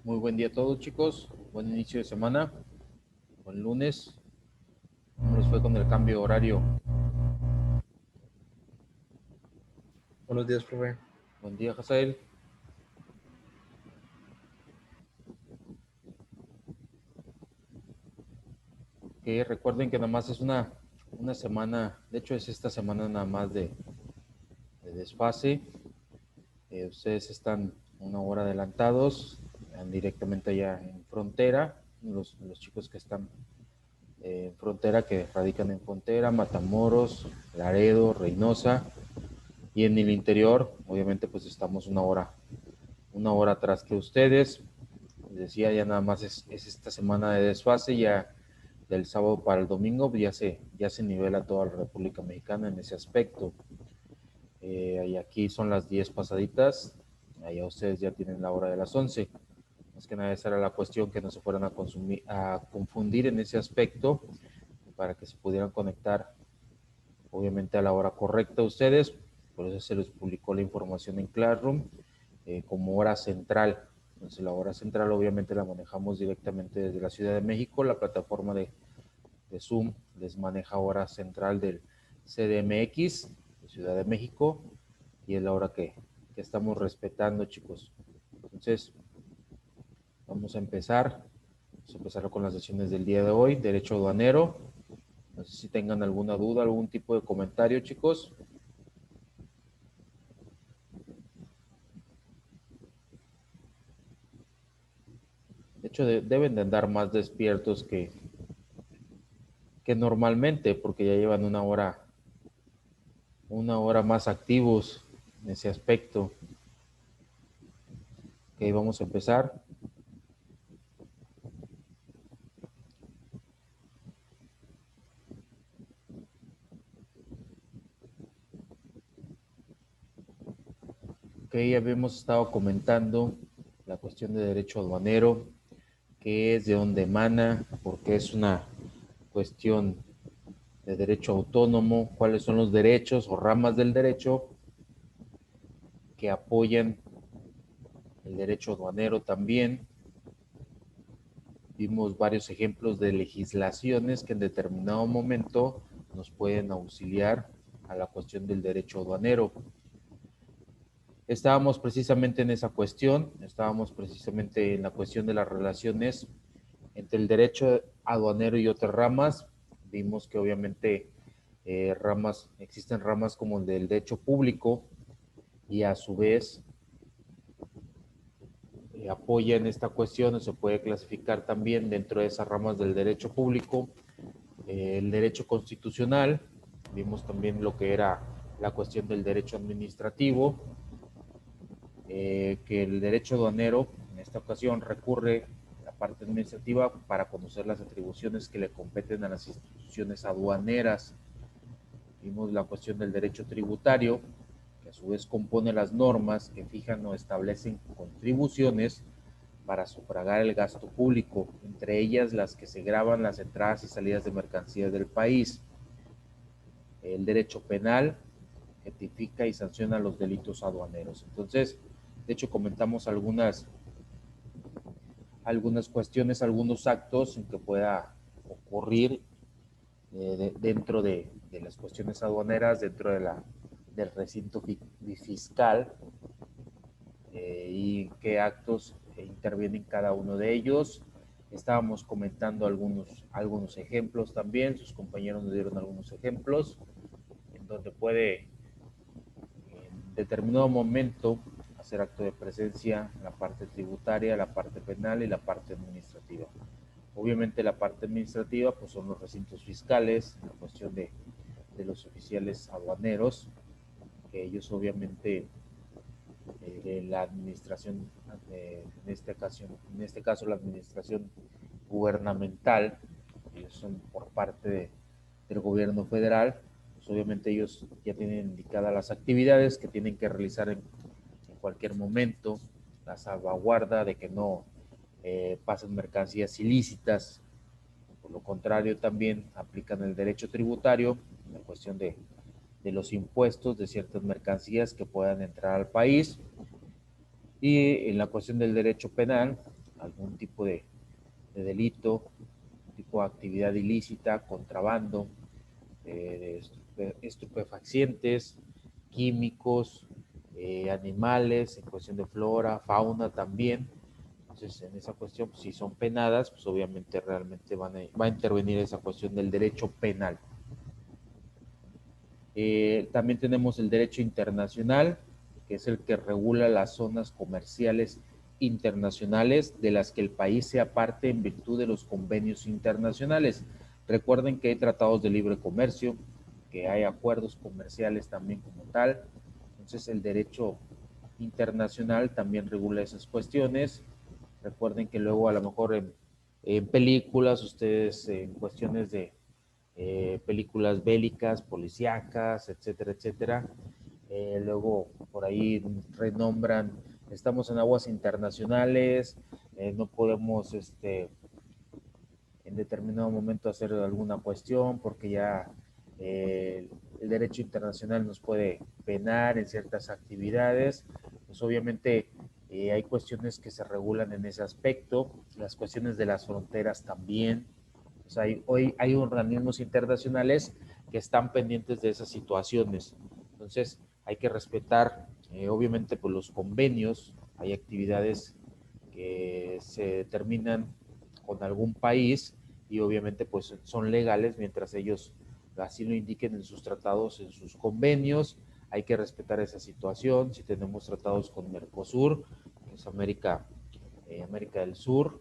Muy buen día a todos, chicos. Buen inicio de semana. Buen lunes. ¿Cómo les fue con el cambio horario? Buenos días, profe. Buen día, Hazael. Que recuerden que nada más es una semana, de hecho es esta semana nada más de desfase. Ustedes están una hora adelantados, van directamente allá en frontera. Los chicos que están en frontera, que radican en frontera, Matamoros, Laredo, Reynosa. Y en el interior, obviamente, pues estamos una hora atrás que ustedes. Les decía, ya nada más es esta semana de desfase, ya del sábado para el domingo ya se nivela toda la República Mexicana en ese aspecto. Y aquí son las 10 pasaditas, allá ustedes ya tienen la hora de las 11. Más que nada esa era la cuestión, que no se fueran a confundir en ese aspecto, para que se pudieran conectar obviamente a la hora correcta ustedes. Por eso se les publicó la información en Classroom como hora central. Entonces la hora central obviamente la manejamos directamente desde la Ciudad de México. La plataforma de Zoom les maneja hora central del CDMX de Ciudad de México, y es la hora que estamos respetando, chicos. Entonces vamos a empezar. Vamos a empezar con las sesiones del día de hoy. Derecho aduanero. No sé si tengan alguna duda, algún tipo de comentario, chicos. De hecho, deben de andar más despiertos que normalmente, porque ya llevan una hora más activos en ese aspecto. Ok, vamos a empezar. Ok, ya habíamos estado comentando la cuestión de derecho aduanero, qué es, de dónde emana, por qué es una cuestión de derecho autónomo, cuáles son los derechos o ramas del derecho que apoyan el derecho aduanero también. Vimos varios ejemplos de legislaciones que en determinado momento nos pueden auxiliar a la cuestión del derecho aduanero. Estábamos precisamente en esa cuestión, estábamos precisamente en la cuestión de las relaciones entre el derecho aduanero y otras ramas. Vimos que obviamente existen ramas como el del derecho público, y a su vez apoya en esta cuestión, o se puede clasificar también dentro de esas ramas del derecho público, el derecho constitucional. Vimos también lo que era la cuestión del derecho administrativo, que el derecho aduanero en esta ocasión recurre a la parte administrativa para conocer las atribuciones que le competen a las instituciones aduaneras. Vimos la cuestión del derecho tributario, que a su vez compone las normas que fijan o establecen contribuciones para sufragar el gasto público, entre ellas las que se graban las entradas y salidas de mercancías del país. El derecho penal, que tipifica y sanciona los delitos aduaneros. Entonces, de hecho, comentamos algunas cuestiones, algunos actos en que pueda ocurrir dentro de las cuestiones aduaneras, dentro del recinto fiscal, y qué actos intervienen cada uno de ellos. Estábamos comentando algunos ejemplos también, sus compañeros nos dieron algunos ejemplos en donde puede en determinado momento hacer acto de presencia la parte tributaria, la parte penal y la parte administrativa. Obviamente la parte administrativa pues son los recintos fiscales, la cuestión de los oficiales aduaneros, que ellos obviamente de la administración, en este caso la administración gubernamental, ellos son por parte del gobierno federal. Pues obviamente ellos ya tienen indicadas las actividades que tienen que realizar en cualquier momento, la salvaguarda de que no pasen mercancías ilícitas. Por lo contrario, también aplican el derecho tributario, la cuestión de los impuestos de ciertas mercancías que puedan entrar al país. Y en la cuestión del derecho penal, algún tipo de delito, tipo de actividad ilícita, contrabando, de estupefacientes, químicos, animales, en cuestión de flora, fauna también. Entonces, en esa cuestión, pues, si son penadas, pues obviamente realmente va a intervenir esa cuestión del derecho penal. También tenemos el derecho internacional, que es el que regula las zonas comerciales internacionales de las que el país sea parte en virtud de los convenios internacionales. Recuerden que hay tratados de libre comercio, que hay acuerdos comerciales también como tal. Entonces el derecho internacional también regula esas cuestiones. Recuerden que luego a lo mejor en películas, ustedes en cuestiones de películas bélicas, policíacas, etcétera, etcétera. Luego por ahí renombran, estamos en aguas internacionales, no podemos en determinado momento hacer alguna cuestión porque ya el derecho internacional nos puede penar en ciertas actividades. Pues obviamente hay cuestiones que se regulan en ese aspecto, las cuestiones de las fronteras también. O sea, hoy hay organismos internacionales que están pendientes de esas situaciones. Entonces, hay que respetar, obviamente, pues, los convenios. Hay actividades que se determinan con algún país y obviamente pues son legales mientras ellos así lo indiquen en sus tratados, en sus convenios. Hay que respetar esa situación. Si tenemos tratados con Mercosur, que es América del Sur,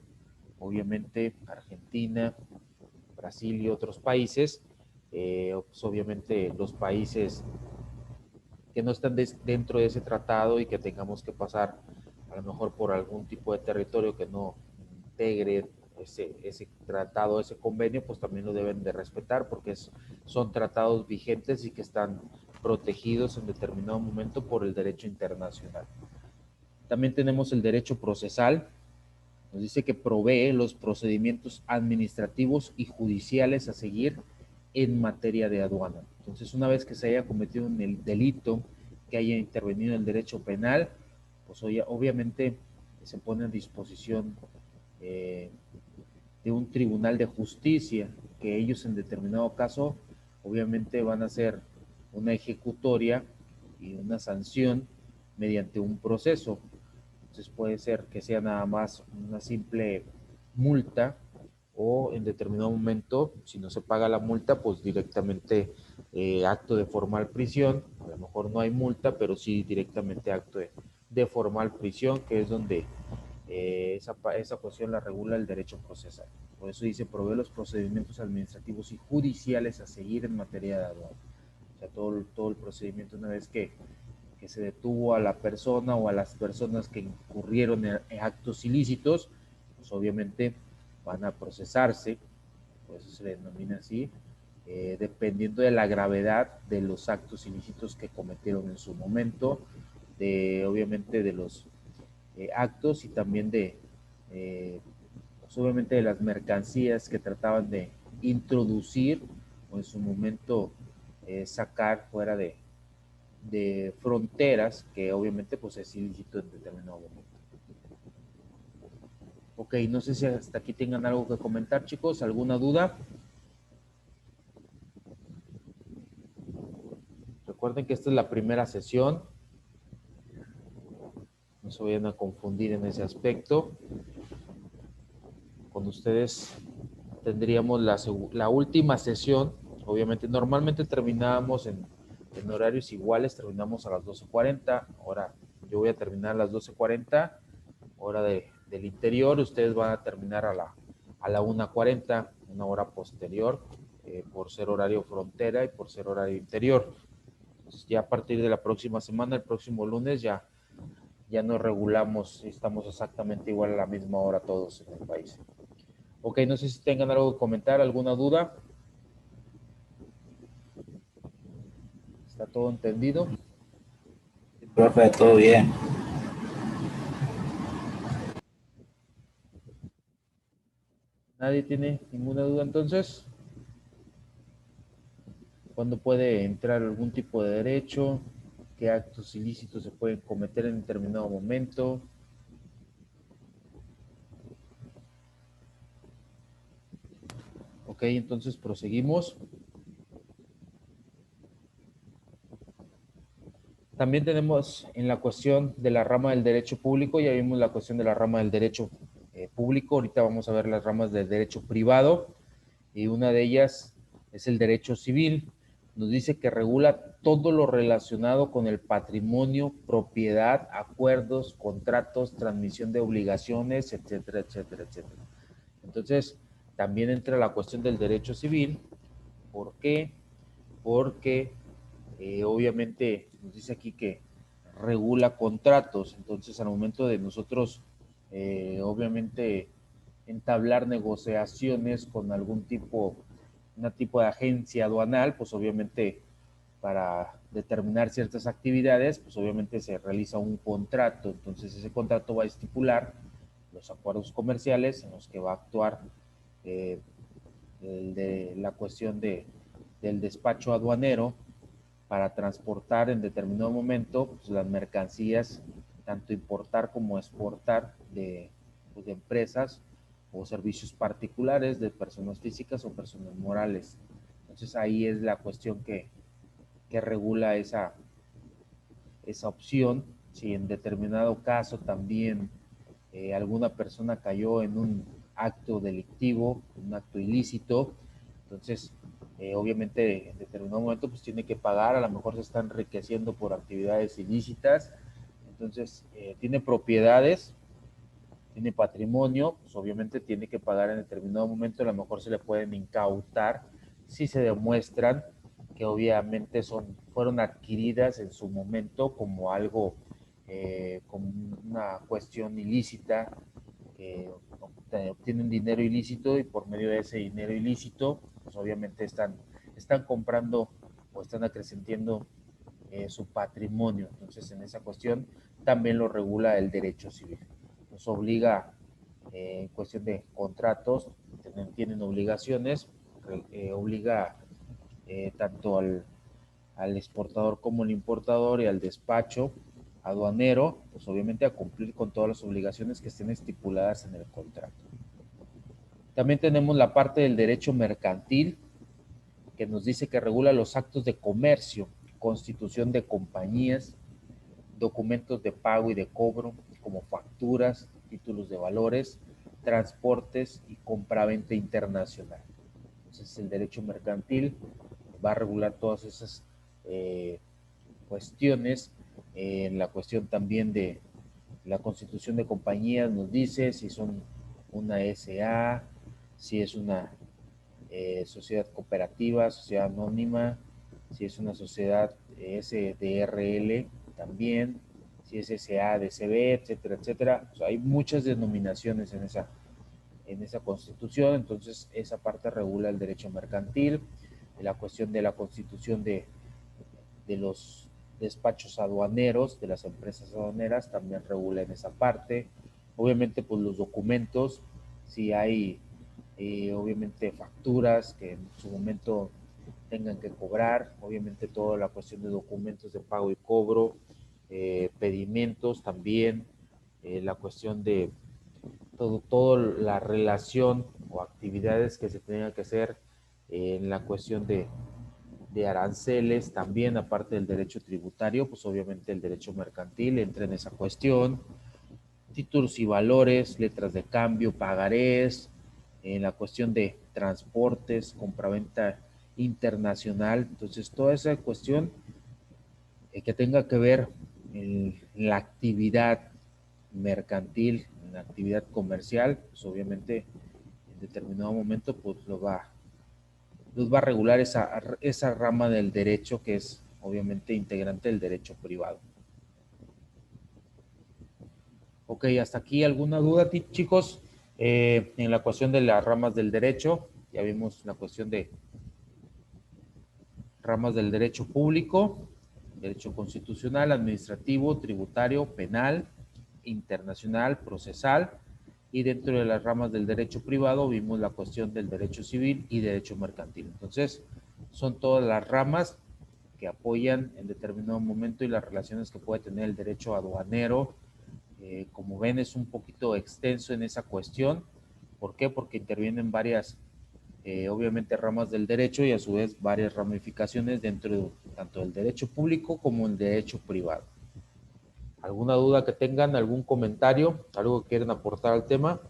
obviamente Argentina, Brasil y otros países, pues obviamente los países que no están dentro de ese tratado y que tengamos que pasar a lo mejor por algún tipo de territorio que no integre ese tratado, ese convenio, pues también lo deben de respetar porque son tratados vigentes y que están protegidos en determinado momento por el derecho internacional. También tenemos el derecho procesal, nos dice que provee los procedimientos administrativos y judiciales a seguir en materia de aduana. Entonces, una vez que se haya cometido un delito, que haya intervenido el derecho penal, pues obviamente se pone a disposición eh, de un tribunal de justicia, que ellos en determinado caso, obviamente van a hacer una ejecutoria y una sanción mediante un proceso. Entonces puede ser que sea nada más una simple multa o en determinado momento, si no se paga la multa, pues directamente acto de formal prisión. A lo mejor no hay multa, pero sí directamente acto de formal prisión, que es donde esa cuestión la regula el derecho procesal. Por eso dice, provee los procedimientos administrativos y judiciales a seguir en materia de aduana. O sea, todo el procedimiento una vez que se detuvo a la persona o a las personas que incurrieron en actos ilícitos, pues obviamente van a procesarse, por eso se le denomina así, dependiendo de la gravedad de los actos ilícitos que cometieron en su momento, obviamente de los actos y también pues obviamente de las mercancías que trataban de introducir o en su momento sacar fuera de fronteras, que obviamente pues es ilícito en determinado momento. Ok, no sé si hasta aquí tengan algo que comentar, chicos, alguna duda. Recuerden que esta es la primera sesión, no se vayan a confundir en ese aspecto. Con ustedes tendríamos la última sesión, obviamente normalmente terminábamos en horarios iguales, terminamos a las 12:40, ahora yo voy a terminar a las 12:40, hora del interior, ustedes van a terminar a la 1:40, una hora posterior, por ser horario frontera y por ser horario interior. Entonces, ya a partir de la próxima semana, el próximo lunes, ya nos regulamos y estamos exactamente igual a la misma hora todos en el país. Ok, no sé si tengan algo que comentar, alguna duda. ¿Está todo entendido? Profe, todo bien. ¿Nadie tiene ninguna duda entonces? ¿Cuándo puede entrar algún tipo de derecho? ¿Qué actos ilícitos se pueden cometer en determinado momento? Ok, entonces proseguimos. También tenemos en la cuestión de la rama del derecho público, ya vimos la cuestión de la rama del derecho público, ahorita vamos a ver las ramas del derecho privado, y una de ellas es el derecho civil. Nos dice que regula todo lo relacionado con el patrimonio, propiedad, acuerdos, contratos, transmisión de obligaciones, etcétera, etcétera, etcétera. Entonces, también entra la cuestión del derecho civil. ¿Por qué? Porque obviamente nos dice aquí que regula contratos. Entonces, al momento de nosotros, obviamente, entablar negociaciones con algún tipo, una tipo de agencia aduanal, pues obviamente para determinar ciertas actividades, pues obviamente se realiza un contrato. Entonces, ese contrato va a estipular los acuerdos comerciales en los que va a actuar eh, de la cuestión del despacho aduanero para transportar en determinado momento pues, las mercancías, tanto importar como exportar pues, de empresas o servicios particulares de personas físicas o personas morales. Entonces ahí es la cuestión que regula esa opción. Si en determinado caso también alguna persona cayó en un acto delictivo, un acto ilícito, entonces obviamente en determinado momento pues tiene que pagar, a lo mejor se está enriqueciendo por actividades ilícitas, entonces tiene propiedades, tiene patrimonio, pues obviamente tiene que pagar en determinado momento, a lo mejor se le pueden incautar si se demuestran que obviamente fueron adquiridas en su momento como algo, como una cuestión ilícita, que obtienen dinero ilícito y por medio de ese dinero ilícito, pues obviamente están comprando o están acrecentando su patrimonio. Entonces, en esa cuestión también lo regula el derecho civil. Nos obliga en cuestión de contratos, tienen obligaciones, obliga tanto al exportador como al importador y al despacho aduanero, pues obviamente a cumplir con todas las obligaciones que estén estipuladas en el contrato. También tenemos la parte del derecho mercantil, que nos dice que regula los actos de comercio, constitución de compañías, documentos de pago y de cobro, como facturas, títulos de valores, transportes y compraventa internacional. Entonces, el derecho mercantil va a regular todas esas cuestiones. En la cuestión también de la constitución de compañías nos dice si son una SA, si es una sociedad cooperativa, sociedad anónima, si es una sociedad SDRL también, si es SADCB, etcétera, etcétera. O sea, hay muchas denominaciones en esa constitución, entonces esa parte regula el derecho mercantil, la cuestión de la constitución de los despachos aduaneros, de las empresas aduaneras, también regula en esa parte. Obviamente, pues los documentos, si hay obviamente facturas que en su momento tengan que cobrar, obviamente toda la cuestión de documentos de pago y cobro, pedimentos también, la cuestión de todo la relación o actividades que se tengan que hacer en la cuestión de aranceles, también aparte del derecho tributario, pues obviamente el derecho mercantil entra en esa cuestión, títulos y valores, letras de cambio, pagarés, en la cuestión de transportes, compraventa internacional, entonces toda esa cuestión que tenga que ver en la actividad mercantil, en la actividad comercial, pues obviamente en determinado momento pues los va a regular esa rama del derecho que es obviamente integrante del derecho privado. Ok, hasta aquí alguna duda, chicos, en la cuestión de las ramas del derecho. Ya vimos la cuestión de ramas del derecho público, derecho constitucional, administrativo, tributario, penal, internacional, procesal, y dentro de las ramas del derecho privado vimos la cuestión del derecho civil y derecho mercantil. Entonces, son todas las ramas que apoyan en determinado momento y las relaciones que puede tener el derecho aduanero. Como ven, es un poquito extenso en esa cuestión. ¿Por qué? Porque intervienen varias obviamente ramas del derecho y a su vez varias ramificaciones dentro de tanto del derecho público como el derecho privado. ¿Alguna duda que tengan? ¿Algún comentario? ¿Algo que quieren aportar al tema?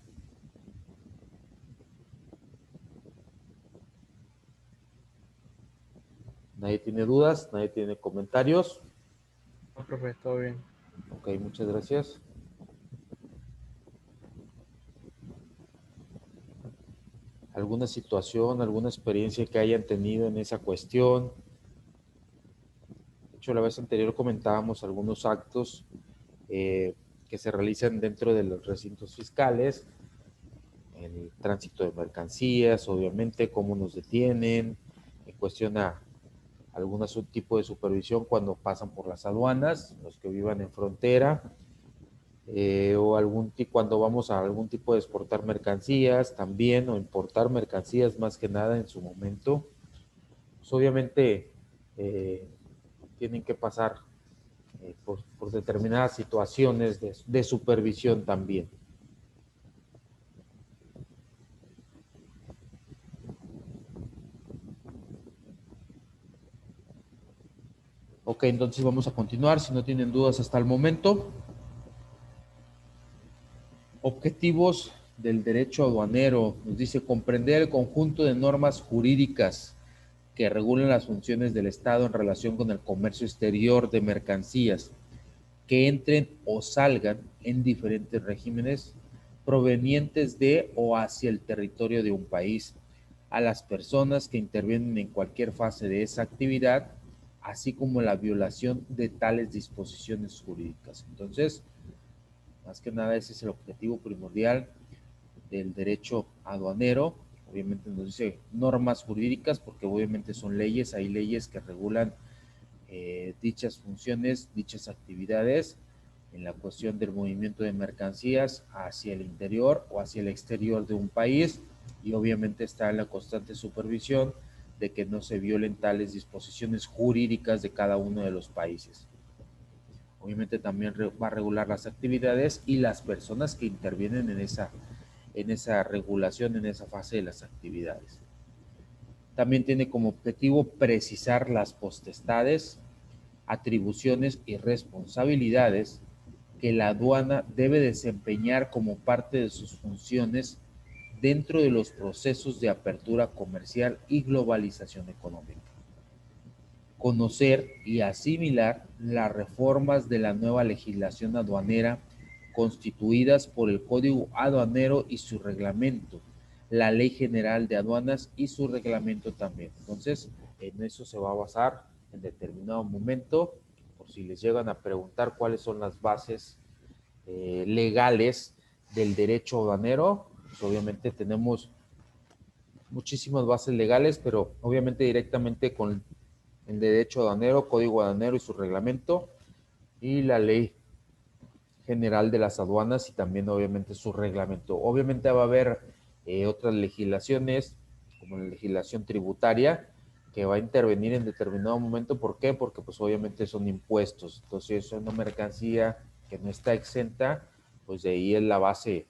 ¿Nadie tiene dudas? ¿Nadie tiene comentarios? No, profe, todo bien. Ok, muchas gracias. ¿Alguna situación, alguna experiencia que hayan tenido en esa cuestión? De hecho, la vez anterior comentábamos algunos actos que se realizan dentro de los recintos fiscales, el tránsito de mercancías, obviamente, cómo nos detienen, en cuestión a algún tipo de supervisión cuando pasan por las aduanas, los que vivan en frontera, o cuando vamos a algún tipo de exportar mercancías también, o importar mercancías más que nada en su momento, pues obviamente eh, tienen que pasar por determinadas situaciones de supervisión también. Ok, entonces vamos a continuar, si no tienen dudas hasta el momento. Objetivos del derecho aduanero. Nos dice comprender el conjunto de normas jurídicas que regulan las funciones del Estado en relación con el comercio exterior de mercancías que entren o salgan en diferentes regímenes provenientes de o hacia el territorio de un país, a las personas que intervienen en cualquier fase de esa actividad, así como la violación de tales disposiciones jurídicas. Entonces, más que nada ese es el objetivo primordial del derecho aduanero. Obviamente nos dice normas jurídicas porque obviamente son leyes, hay leyes que regulan dichas funciones, dichas actividades en la cuestión del movimiento de mercancías hacia el interior o hacia el exterior de un país, y obviamente está en la constante supervisión de que no se violen tales disposiciones jurídicas de cada uno de los países. Obviamente también va a regular las actividades y las personas que intervienen en esa regulación, en esa fase de las actividades. También tiene como objetivo precisar las potestades, atribuciones y responsabilidades que la aduana debe desempeñar como parte de sus funciones dentro de los procesos de apertura comercial y globalización económica. Conocer y asimilar las reformas de la nueva legislación aduanera constituidas por el Código Aduanero y su reglamento, la Ley General de Aduanas y su reglamento también. Entonces, en eso se va a basar en determinado momento, por si les llegan a preguntar cuáles son las bases legales del derecho aduanero, pues obviamente tenemos muchísimas bases legales, pero obviamente directamente con el derecho aduanero, código aduanero y su reglamento, y la ley general de las aduanas y también obviamente su reglamento. Obviamente va a haber otras legislaciones, como la legislación tributaria, que va a intervenir en determinado momento. ¿Por qué? Porque pues obviamente son impuestos. Entonces, si es una mercancía que no está exenta, pues de ahí es la base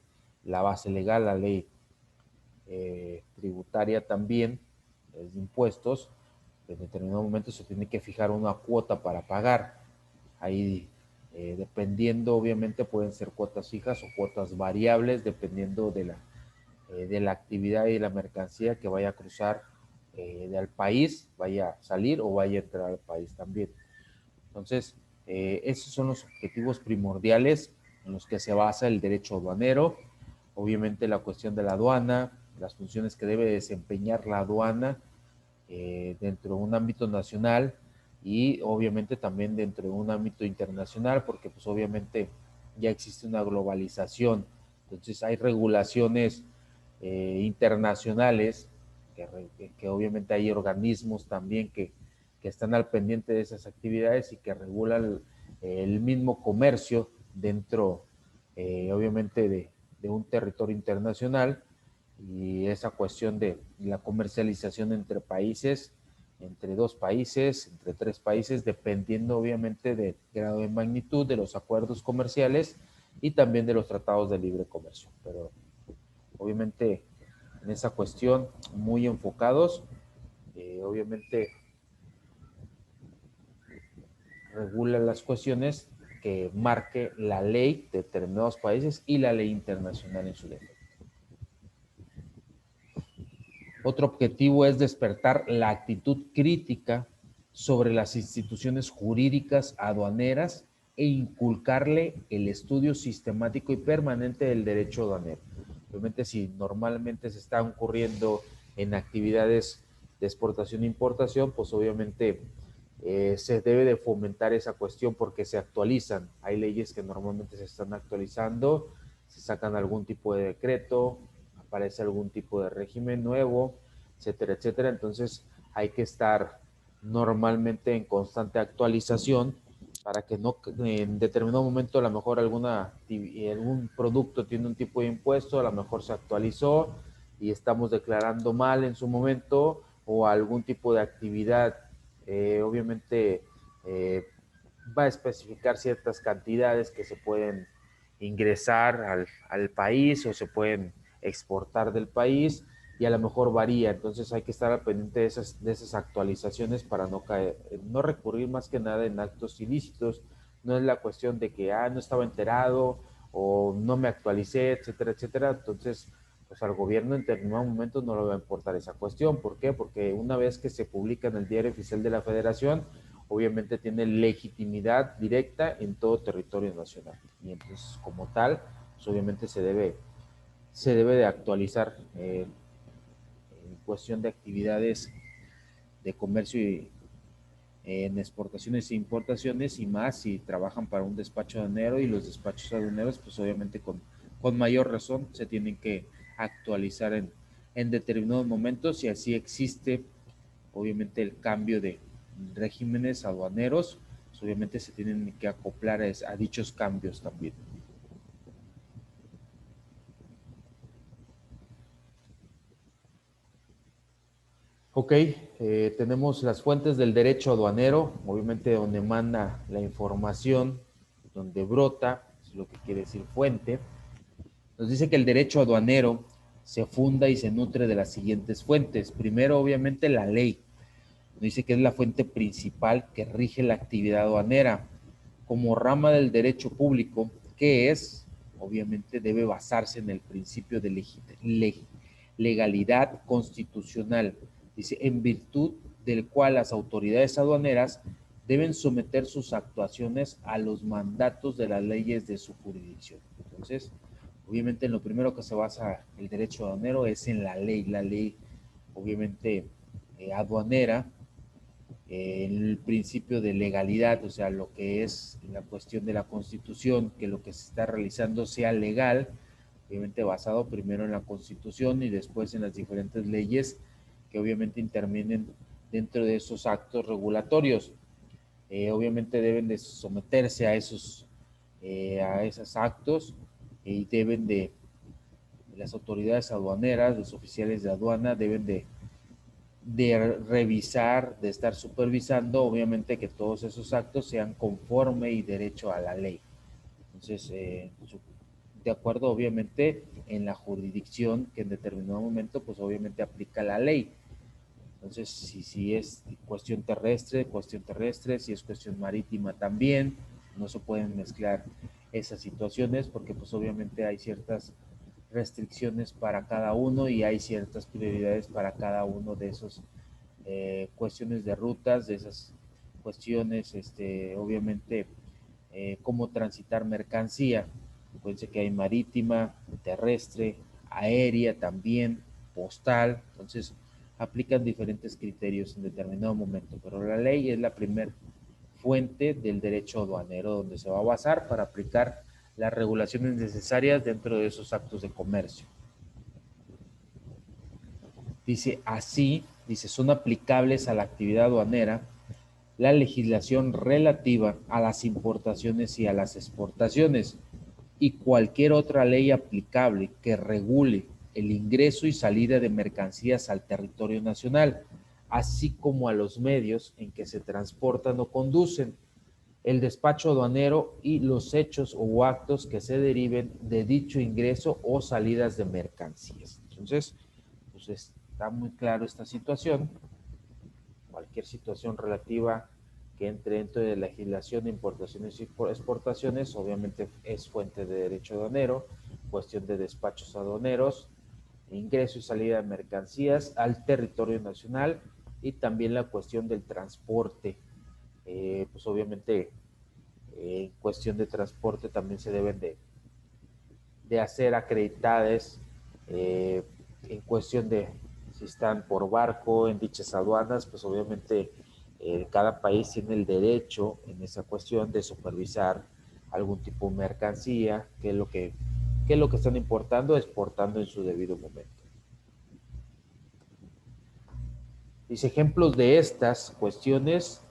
legal, la ley tributaria también, es de impuestos. En determinado momento se tiene que fijar una cuota para pagar. Ahí, dependiendo, obviamente, pueden ser cuotas fijas o cuotas variables, dependiendo de la actividad y de la mercancía que vaya a cruzar del país, vaya a salir o vaya a entrar al país también. Entonces, esos son los objetivos primordiales en los que se basa el derecho aduanero. Obviamente la cuestión de la aduana, las funciones que debe desempeñar la aduana dentro de un ámbito nacional y obviamente también dentro de un ámbito internacional, porque pues obviamente ya existe una globalización, entonces hay regulaciones internacionales, que obviamente hay organismos también que están al pendiente de esas actividades y que regulan el mismo comercio dentro, obviamente, de un territorio internacional, y esa cuestión de la comercialización entre países, entre dos países, entre tres países, dependiendo obviamente del grado de magnitud de los acuerdos comerciales y también de los tratados de libre comercio. Pero obviamente en esa cuestión, muy enfocados. Obviamente regula las cuestiones que marque la ley de determinados países y la ley internacional en su defecto. Otro objetivo es despertar la actitud crítica sobre las instituciones jurídicas aduaneras e inculcarle el estudio sistemático y permanente del derecho aduanero. Obviamente, si normalmente se está ocurriendo en actividades de exportación e importación, pues obviamente se debe de fomentar esa cuestión porque se actualizan. Hay leyes que normalmente se están actualizando, se sacan algún tipo de decreto, aparece algún tipo de régimen nuevo, etcétera, etcétera. Entonces hay que estar normalmente en constante actualización para que no en determinado momento a lo mejor algún producto tiene un tipo de impuesto, a lo mejor se actualizó y estamos declarando mal en su momento, o algún tipo de actividad obviamente va a especificar ciertas cantidades que se pueden ingresar al país o se pueden exportar del país, y a lo mejor varía. Entonces hay que estar al pendiente de esas actualizaciones para no caer, no recurrir más que nada en actos ilícitos. No es la cuestión de que no estaba enterado o no me actualicé, etcétera, etcétera. Entonces, pues al gobierno en determinado momento no le va a importar esa cuestión. ¿Por qué? Porque una vez que se publica en el Diario Oficial de la Federación, obviamente tiene legitimidad directa en todo territorio nacional. Y entonces, como tal, pues obviamente se debe de actualizar en cuestión de actividades de comercio y en exportaciones e importaciones, y más si trabajan para un despacho aduanero, y los despachos aduaneros pues obviamente con mayor razón se tienen que actualizar en determinados momentos, y así existe obviamente el cambio de regímenes aduaneros, pues obviamente se tienen que acoplar a dichos cambios también. Ok, tenemos las fuentes del derecho aduanero, obviamente donde manda la información, donde brota, es lo que quiere decir fuente. Nos dice que el derecho aduanero se funda y se nutre de las siguientes fuentes. Primero, obviamente, la ley. Nos dice que es la fuente principal que rige la actividad aduanera. Como rama del derecho público, que es, obviamente, debe basarse en el principio de legalidad constitucional. Dice, en virtud del cual las autoridades aduaneras deben someter sus actuaciones a los mandatos de las leyes de su jurisdicción. Entonces, obviamente, en lo primero que se basa el derecho aduanero es en la ley, obviamente, aduanera, el principio de legalidad, o sea, lo que es la cuestión de la Constitución, que lo que se está realizando sea legal, obviamente basado primero en la Constitución y después en las diferentes leyes que obviamente intervienen dentro de esos actos regulatorios. Obviamente deben de someterse a esos actos, y deben las autoridades aduaneras, los oficiales de aduana deben de revisar, de estar supervisando, obviamente, que todos esos actos sean conforme y derecho a la ley. Entonces, de acuerdo, obviamente, en la jurisdicción que en determinado momento, pues obviamente aplica la ley. Entonces, si es cuestión terrestre, si es cuestión marítima también, no se pueden mezclar esas situaciones porque pues obviamente hay ciertas restricciones para cada uno y hay ciertas prioridades para cada uno de esos cuestiones de rutas, de esas cuestiones, obviamente, cómo transitar mercancía. Acuérdense que hay marítima, terrestre, aérea también, postal. Entonces, aplican diferentes criterios en determinado momento, pero la ley es la primera fuente del derecho aduanero donde se va a basar para aplicar las regulaciones necesarias dentro de esos actos de comercio. Dice, son aplicables a la actividad aduanera la legislación relativa a las importaciones y a las exportaciones y cualquier otra ley aplicable que regule el ingreso y salida de mercancías al territorio nacional, así como a los medios en que se transportan o conducen, el despacho aduanero y los hechos o actos que se deriven de dicho ingreso o salidas de mercancías. Entonces, pues está muy claro esta situación. Cualquier situación relativa que entre dentro de la legislación de importaciones y exportaciones, obviamente es fuente de derecho aduanero, cuestión de despachos aduaneros, ingreso y salida de mercancías al territorio nacional y también la cuestión del transporte. Pues obviamente en cuestión de transporte también se deben de hacer acreditadas en cuestión de si están por barco en dichas aduanas, pues obviamente cada país tiene el derecho en esa cuestión de supervisar algún tipo de mercancía, qué es lo que están importando, exportando en su debido momento. Dice, ejemplos de estas cuestiones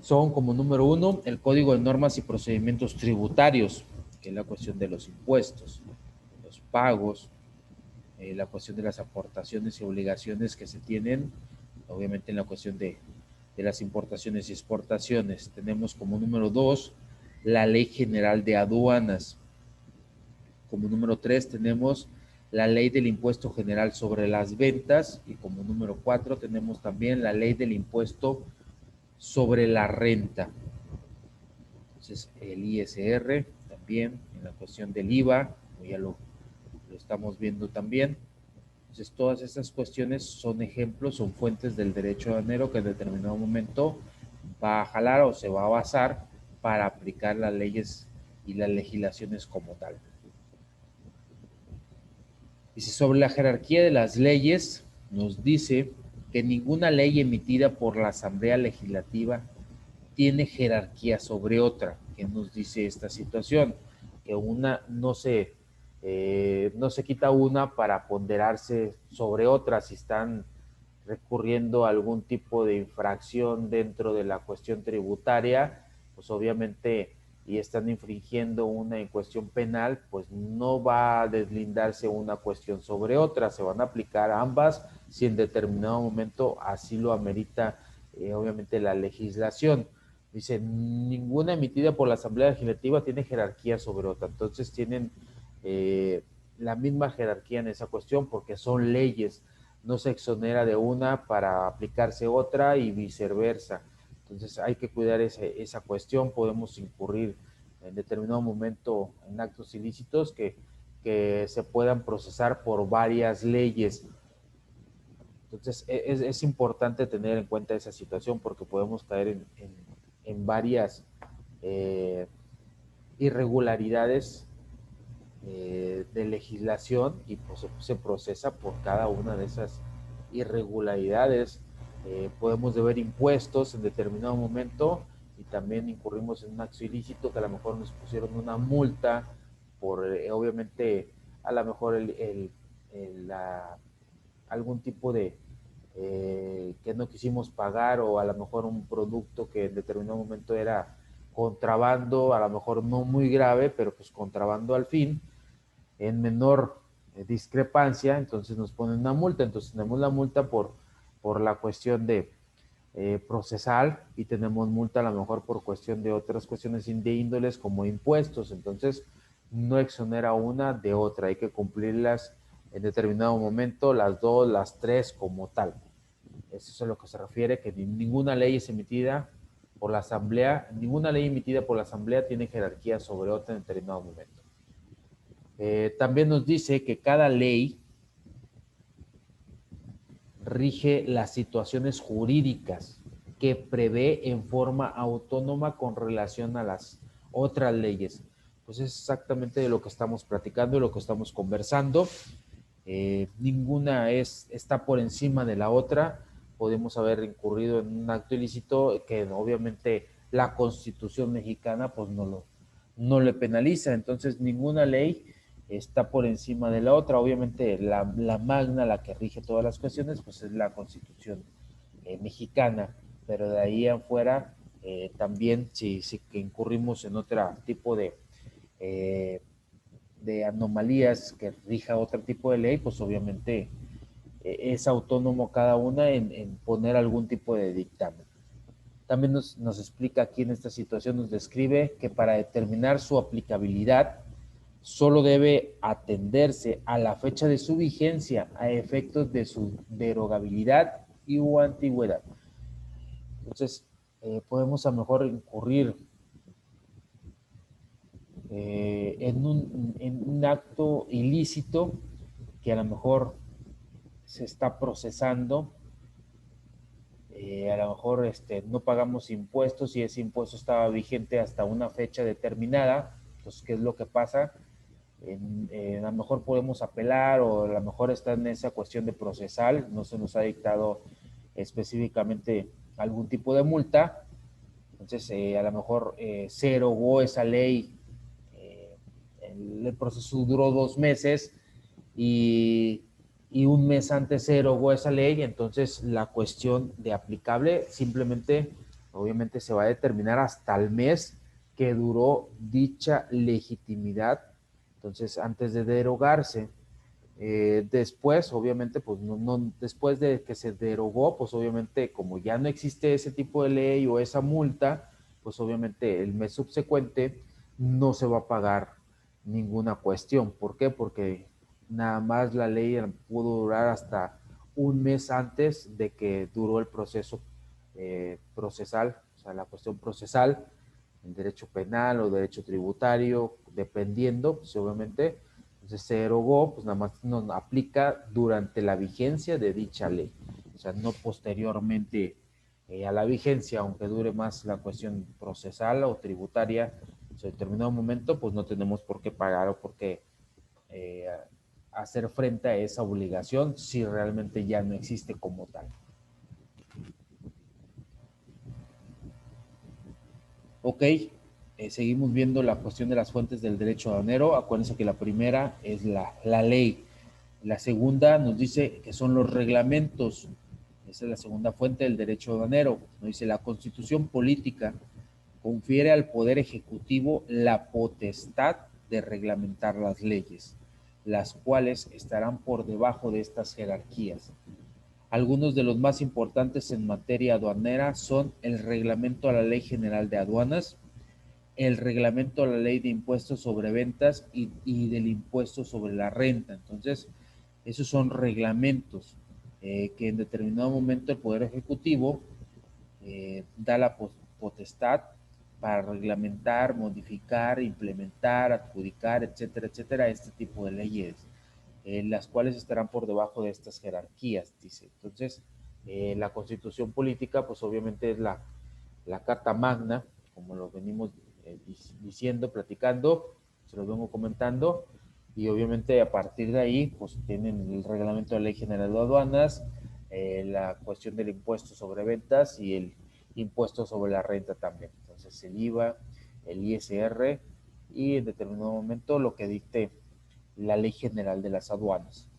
son como número 1, el Código de Normas y Procedimientos Tributarios, que es la cuestión de los impuestos, los pagos, la cuestión de las aportaciones y obligaciones que se tienen, obviamente en la cuestión de las importaciones y exportaciones. Tenemos como número 2, la Ley General de Aduanas. Como número 3 tenemos la Ley del Impuesto General sobre las Ventas y como número 4 tenemos también la Ley del Impuesto sobre la Renta. Entonces el ISR también en la cuestión del IVA, como ya lo estamos viendo también. Entonces todas estas cuestiones son ejemplos, son fuentes del derecho aduanero que en determinado momento va a jalar o se va a basar para aplicar las leyes y las legislaciones como tal. Dice, sobre la jerarquía de las leyes, nos dice que ninguna ley emitida por la Asamblea Legislativa tiene jerarquía sobre otra. ¿Qué nos dice esta situación? Que una no se quita una para ponderarse sobre otra si están recurriendo a algún tipo de infracción dentro de la cuestión tributaria, pues obviamente y están infringiendo una en cuestión penal, pues no va a deslindarse una cuestión sobre otra, se van a aplicar ambas si en determinado momento así lo amerita obviamente la legislación. Dice, ninguna emitida por la Asamblea Legislativa tiene jerarquía sobre otra, entonces tienen la misma jerarquía en esa cuestión porque son leyes, no se exonera de una para aplicarse otra y viceversa. Entonces hay que cuidar esa cuestión, podemos incurrir en determinado momento en actos ilícitos que se puedan procesar por varias leyes. Entonces es importante tener en cuenta esa situación porque podemos caer en varias irregularidades de legislación y pues se procesa por cada una de esas irregularidades. Podemos deber impuestos en determinado momento y también incurrimos en un acto ilícito que a lo mejor nos pusieron una multa por obviamente a lo mejor algún tipo de que no quisimos pagar o a lo mejor un producto que en determinado momento era contrabando, a lo mejor no muy grave, pero pues contrabando al fin, en menor discrepancia, entonces nos ponen una multa, entonces tenemos la multa por la cuestión de procesal y tenemos multa a lo mejor por cuestión de otras cuestiones de índoles como impuestos, entonces no exonera una de otra, hay que cumplirlas en determinado momento, las dos, las tres como tal. Eso es a lo que se refiere, que ninguna ley es emitida por la Asamblea, ninguna ley emitida por la Asamblea tiene jerarquía sobre otra en determinado momento. También nos dice que cada ley rige las situaciones jurídicas que prevé en forma autónoma con relación a las otras leyes. Pues es exactamente de lo que estamos platicando, de lo que estamos conversando. Ninguna está por encima de la otra. Podemos haber incurrido en un acto ilícito que obviamente la Constitución mexicana pues no le penaliza. Entonces ninguna ley está por encima de la otra. Obviamente la magna, la que rige todas las cuestiones, pues es la Constitución mexicana, pero de ahí afuera también si incurrimos en otro tipo de anomalías que rija otro tipo de ley, pues obviamente es autónomo cada una en poner algún tipo de dictamen. También nos explica aquí en esta situación, nos describe que para determinar su aplicabilidad solo debe atenderse a la fecha de su vigencia a efectos de su derogabilidad y o antigüedad. Entonces, podemos a lo mejor incurrir en un acto ilícito que a lo mejor se está procesando. A lo mejor no pagamos impuestos y ese impuesto estaba vigente hasta una fecha determinada. Entonces, ¿qué es lo que pasa? A lo mejor podemos apelar o a lo mejor está en esa cuestión de procesal, no se nos ha dictado específicamente algún tipo de multa. Entonces, a lo mejor se derogó esa ley, el proceso duró 2 meses y, y un mes antes se derogó esa ley. Entonces la cuestión de aplicable simplemente, obviamente, se va a determinar hasta el mes que duró dicha legitimidad. Entonces, antes de derogarse, después, obviamente, pues después de que se derogó, pues obviamente, como ya no existe ese tipo de ley o esa multa, pues obviamente el mes subsecuente no se va a pagar ninguna cuestión. ¿Por qué? Porque nada más la ley pudo durar hasta un mes antes de que duró el proceso procesal, o sea, la cuestión procesal, el derecho penal o derecho tributario, dependiendo, pues obviamente. Entonces se derogó, pues nada más nos aplica durante la vigencia de dicha ley, o sea, no posteriormente a la vigencia, aunque dure más la cuestión procesal o tributaria. En determinado momento, pues no tenemos por qué pagar o por qué eh, hacer frente a esa obligación si realmente ya no existe como tal. Ok, seguimos viendo la cuestión de las fuentes del derecho aduanero. Acuérdense que la primera es la ley. La segunda nos dice que son los reglamentos. Esa es la segunda fuente del derecho aduanero. Nos dice la Constitución política confiere al Poder Ejecutivo la potestad de reglamentar las leyes, las cuales estarán por debajo de estas jerarquías. Algunos de los más importantes en materia aduanera son el Reglamento a la Ley General de Aduanas, el Reglamento a la Ley de Impuestos sobre Ventas y del Impuesto sobre la Renta. Entonces, esos son reglamentos que en determinado momento el Poder Ejecutivo da la potestad para reglamentar, modificar, implementar, adjudicar, etcétera, etcétera, este tipo de leyes, las cuales estarán por debajo de estas jerarquías, dice. Entonces, la Constitución política, pues obviamente es la Carta Magna, como lo venimos diciendo, platicando, se lo vengo comentando, y obviamente a partir de ahí, pues tienen el reglamento de la Ley General de Aduanas, la cuestión del impuesto sobre ventas y el impuesto sobre la renta también. Entonces el IVA, el ISR y en determinado momento lo que dicte la Ley General de las Aduanas.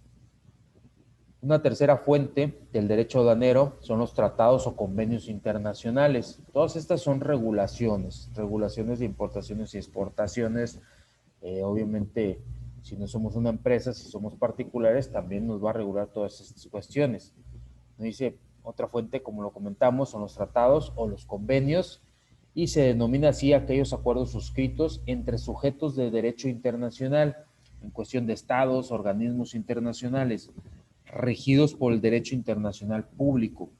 Una tercera fuente del derecho aduanero son los tratados o convenios internacionales. Todas estas son regulaciones, regulaciones de importaciones y exportaciones. Obviamente, si no somos una empresa, si somos particulares, también nos va a regular todas estas cuestiones. Nos dice otra fuente, como lo comentamos, son los tratados o los convenios, y se denomina así aquellos acuerdos suscritos entre sujetos de derecho internacional en cuestión de estados, organismos internacionales, regidos por el derecho internacional público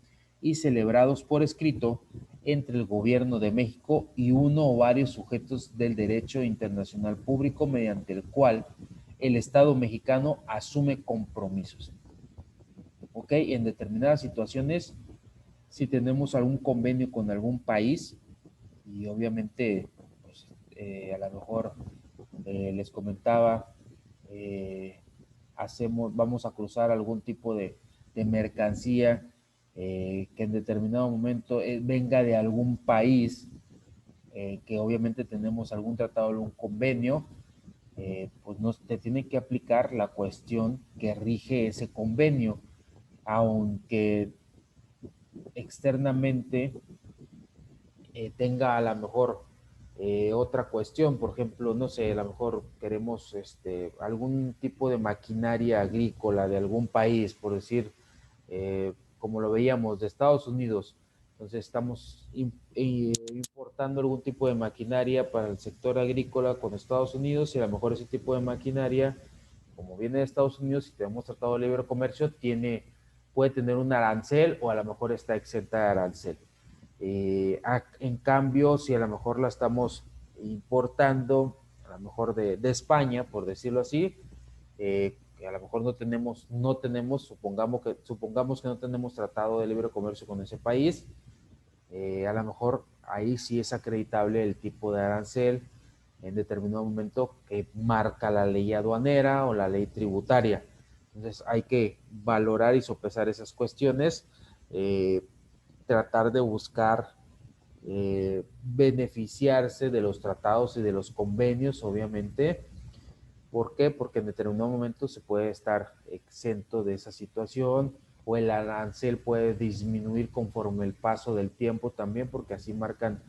y celebrados por escrito entre el gobierno de México y uno o varios sujetos del derecho internacional público, mediante el cual el Estado mexicano asume compromisos. ¿Ok? En determinadas situaciones, si tenemos algún convenio con algún país, y obviamente, pues, a lo mejor les comentaba, vamos a cruzar algún tipo de mercancía que en determinado momento venga de algún país, que obviamente tenemos algún tratado, algún convenio, pues nos te tiene que aplicar la cuestión que rige ese convenio, aunque externamente tenga a lo mejor otra cuestión. Por ejemplo, no sé, a lo mejor queremos algún tipo de maquinaria agrícola de algún país, por decir, como lo veíamos de Estados Unidos, Entonces estamos importando algún tipo de maquinaria para el sector agrícola con Estados Unidos y a lo mejor ese tipo de maquinaria, como viene de Estados Unidos y tenemos tratado de libre comercio, puede tener un arancel o a lo mejor está exenta de arancel. En cambio, si a lo mejor la estamos importando, a lo mejor de España, por decirlo así, que a lo mejor supongamos que no tenemos tratado de libre comercio con ese país, a lo mejor ahí sí es acreditable el tipo de arancel en determinado momento que marca la ley aduanera o la ley tributaria. Entonces hay que valorar y sopesar esas cuestiones, tratar de buscar beneficiarse de los tratados y de los convenios, obviamente. ¿Por qué? Porque en determinado momento se puede estar exento de esa situación o el arancel puede disminuir conforme el paso del tiempo también, porque así marcan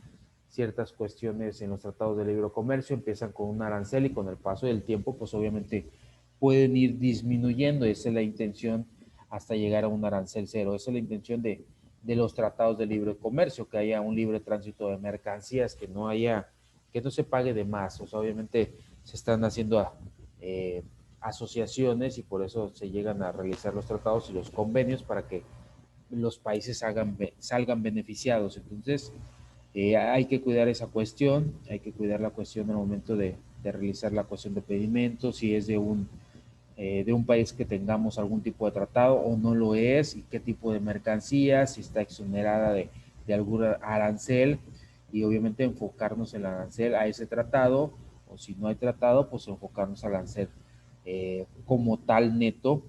ciertas cuestiones en los tratados de libre comercio, empiezan con un arancel y con el paso del tiempo, pues obviamente pueden ir disminuyendo. Esa es la intención hasta llegar a un arancel cero. Esa es la intención de los tratados de libre comercio, que haya un libre tránsito de mercancías, que no se pague de más. O sea, obviamente se están haciendo eh, asociaciones y por eso se llegan a realizar los tratados y los convenios para que los países salgan beneficiados. Entonces, hay que cuidar esa cuestión, hay que cuidar la cuestión al momento de realizar la cuestión de pedimentos, si es de un país que tengamos algún tipo de tratado o no lo es, y qué tipo de mercancía, si está exonerada de algún arancel, y obviamente enfocarnos en el arancel a ese tratado, o si no hay tratado, pues enfocarnos al arancel como tal neto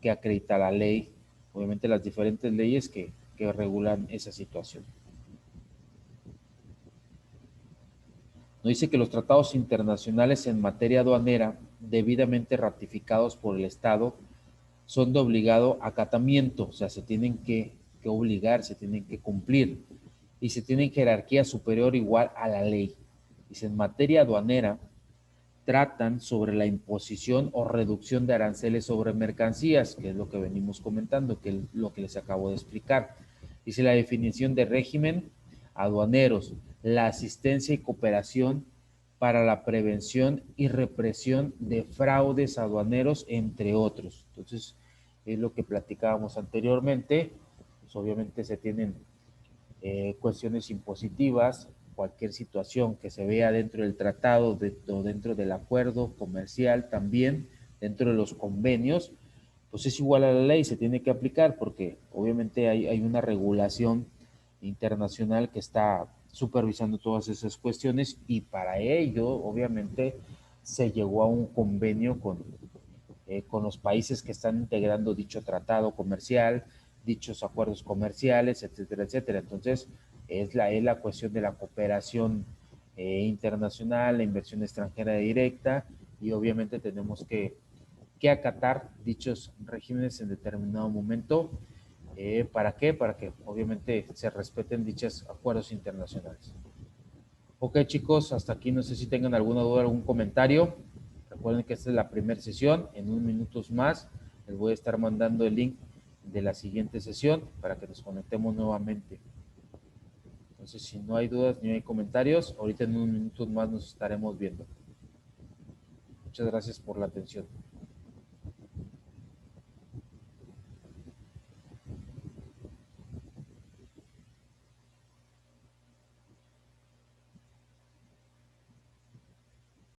que acredita la ley, obviamente las diferentes leyes que regulan esa situación. Nos dice que los tratados internacionales en materia aduanera, debidamente ratificados por el Estado, son de obligado acatamiento, o sea, se tienen que obligar, se tienen que cumplir y se tienen jerarquía superior o igual a la ley. Dice, en materia aduanera, tratan sobre la imposición o reducción de aranceles sobre mercancías, que es lo que venimos comentando, que es lo que les acabo de explicar. Dice la definición de régimen aduaneros, la asistencia y cooperación para la prevención y represión de fraudes aduaneros, entre otros. Entonces, es lo que platicábamos anteriormente. Pues obviamente se tienen cuestiones impositivas, cualquier situación que se vea dentro del tratado o dentro del acuerdo comercial también, dentro de los convenios, pues es igual a la ley, se tiene que aplicar porque obviamente hay una regulación internacional que está supervisando todas esas cuestiones y para ello obviamente se llegó a un convenio con los países que están integrando dicho tratado comercial, dichos acuerdos comerciales, etcétera, etcétera. Entonces, es la cuestión de la cooperación internacional, la inversión extranjera directa y obviamente tenemos que acatar dichos regímenes en determinado momento. ¿Para qué? Para que obviamente se respeten dichos acuerdos internacionales. Ok, chicos, hasta aquí no sé si tengan alguna duda, algún comentario. Recuerden que esta es la primera sesión. En unos minutos más les voy a estar mandando el link de la siguiente sesión para que nos conectemos nuevamente. Entonces, si no hay dudas ni hay comentarios, ahorita en unos minutos más nos estaremos viendo. Muchas gracias por la atención.